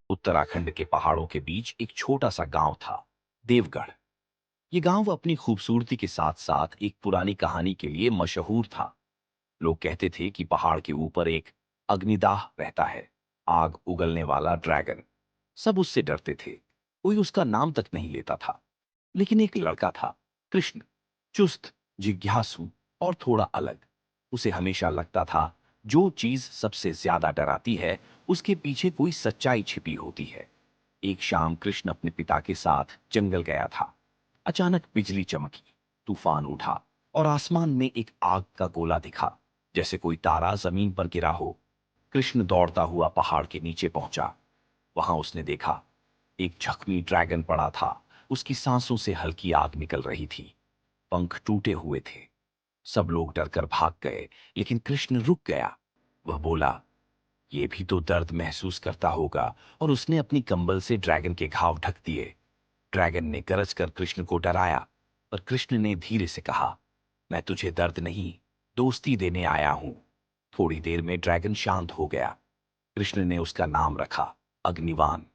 उत्तराखंड के पहाड़ों के बीच एक छोटा सा गांव था, देवगढ़। ये गांव अपनी खूबसूरती के साथ साथ एक पुरानी कहानी के लिए मशहूर था। लोग कहते थे कि पहाड़ के ऊपर एक अग्निदाह रहता है, आग उगलने वाला ड्रैगन। सब उससे डरते थे, कोई उसका नाम तक नहीं लेता था। लेकिन एक लड़का था, कृष्ण, चुस्त, जिज्ञासु और थोड़ा अलग। उसे हमेशा लगता था जो चीज सबसे ज्यादा डराती है उसके पीछे कोई सच्चाई छिपी होती है। एक शाम कृष्ण अपने पिता के साथ जंगल गया था। अचानक बिजली चमकी, तूफान उठा और आसमान में एक आग का गोला दिखा, जैसे कोई तारा जमीन पर गिरा हो। कृष्ण दौड़ता हुआ पहाड़ के नीचे पहुंचा। वहां उसने देखा एक जख्मी ड्रैगन पड़ा था। उसकी सांसों से हल्की आग निकल रही थी, पंख टूटे हुए थे। सब लोग डरकर भाग गए, लेकिन कृष्ण रुक गया। वह बोला, ये भी तो दर्द महसूस करता होगा, और उसने अपनी कंबल से ड्रैगन के घाव ढक दिए। ड्रैगन ने गरज कर कृष्ण को डराया, पर कृष्ण ने धीरे से कहा, मैं तुझे दर्द नहीं, दोस्ती देने आया हूं। थोड़ी देर में ड्रैगन शांत हो गया। कृष्ण ने उसका नाम रखा, अग्निवान।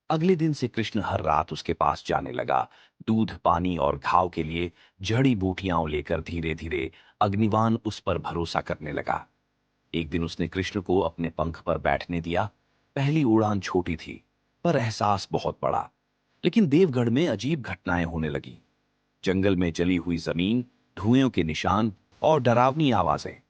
अगले दिन से कृष्ण हर रात उसके पास जाने लगा, दूध, पानी और घाव के लिए जड़ी बूटियां लेकर। धीरे धीरे अग्निवान उस पर भरोसा करने लगा। एक दिन उसने कृष्ण को अपने पंख पर बैठने दिया। पहली उड़ान छोटी थी, पर एहसास बहुत बड़ा। लेकिन देवगढ़ में अजीब घटनाएं होने लगी। जंगल में जली हुई जमीन, धुएं के निशान और डरावनी आवाजें।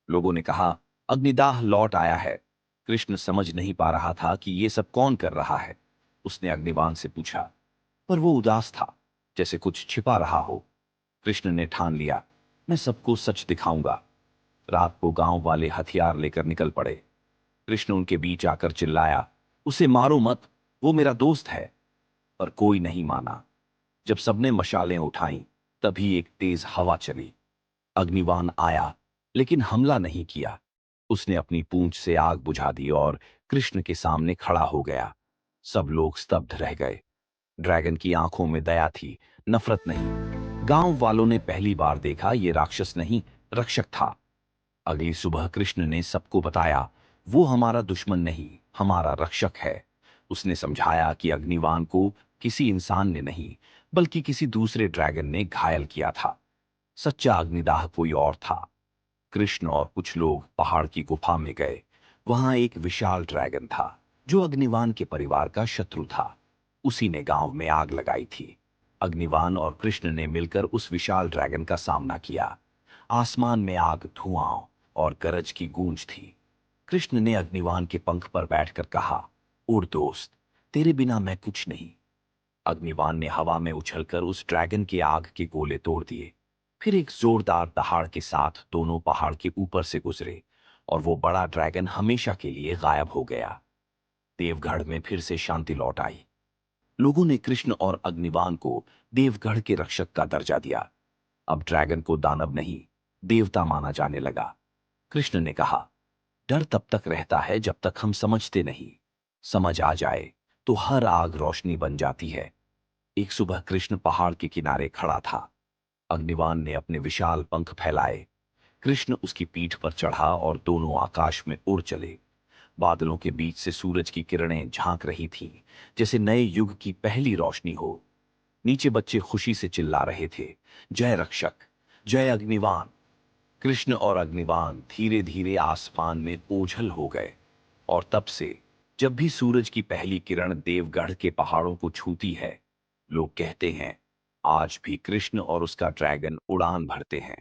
लोगों ने कहा, अग्निदाह लौट आया है। कृष्ण समझ नहीं पा रहा था कि ये सब कौन कर रहा है। उसने अग्निवान से पूछा, पर वो उदास था, जैसे कुछ छिपा रहा हो। कृष्ण ने ठान लिया, मैं सबको सच दिखाऊंगा। रात को गांव वाले हथियार लेकर निकल पड़े। कृष्ण उनके बीच आकर चिल्लाया, उसे मारो मत, वो मेरा दोस्त है। पर कोई नहीं माना। जब सबने मशालें उठाई, तभी एक तेज हवा चली। अग्निवान आया, लेकिन हमला नहीं किया। उसने अपनी पूंछ से आग बुझा दी और कृष्ण के सामने खड़ा हो गया। सब लोग स्तब्ध रह गए। ड्रैगन की आंखों में दया थी, नफरत नहीं। गांव वालों ने पहली बार देखा ये राक्षस नहीं, रक्षक था। अगली सुबह कृष्ण ने सबको बताया, वो हमारा दुश्मन नहीं, हमारा रक्षक है। उसने समझाया कि अग्निवान को किसी इंसान ने नहीं, बल्कि किसी दूसरे ड्रैगन ने घायल किया था। सच्चा अग्निदाह कोई और था। कृष्ण और कुछ लोग पहाड़ की गुफा में गए। वहां एक विशाल ड्रैगन था, जो अग्निवान के परिवार का शत्रु था। उसी ने गांव में आग लगाई थी। अग्निवान और कृष्ण ने मिलकर उस विशाल ड्रैगन का सामना किया। आसमान में आग, धुआं और गरज की गूंज थी। कृष्ण ने अग्निवान के पंख पर बैठकर कहा, उड़ दोस्त, तेरे बिना मैं कुछ नहीं। अग्निवान ने हवा में उछलकर उस ड्रैगन के आग के गोले तोड़ दिए। फिर एक जोरदार दहाड़ के साथ दोनों पहाड़ के ऊपर से गुजरे, और वो बड़ा ड्रैगन हमेशा के लिए गायब हो गया। देवगढ़ में फिर से शांति लौट आई। लोगों ने कृष्ण और अग्निवान को देवगढ़ के रक्षक का दर्जा दिया। अब ड्रैगन को दानव नहीं, देवता माना जाने लगा। कृष्ण ने कहा, डर तब तक रहता है जब तक हम समझते नहीं। समझ आ जाए तो हर आग रोशनी बन जाती है। एक सुबह कृष्ण पहाड़ के किनारे खड़ा था। अग्निवान ने अपने विशाल पंख फैलाए। कृष्ण उसकी पीठ पर चढ़ा और दोनों आकाश में उड़ चले। बादलों के बीच से सूरज की किरणें झांक रही थीं, जैसे नए युग की पहली रोशनी हो। नीचे बच्चे खुशी से चिल्ला रहे थे, जय रक्षक, जय अग्निवान। कृष्ण और अग्निवान धीरे धीरे आसमान में ओझल हो गए। और तब से जब भी सूरज की पहली किरण देवगढ़ के पहाड़ों को छूती है, लोग कहते हैं, आज भी कृष्ण और उसका ड्रैगन उड़ान भरते हैं।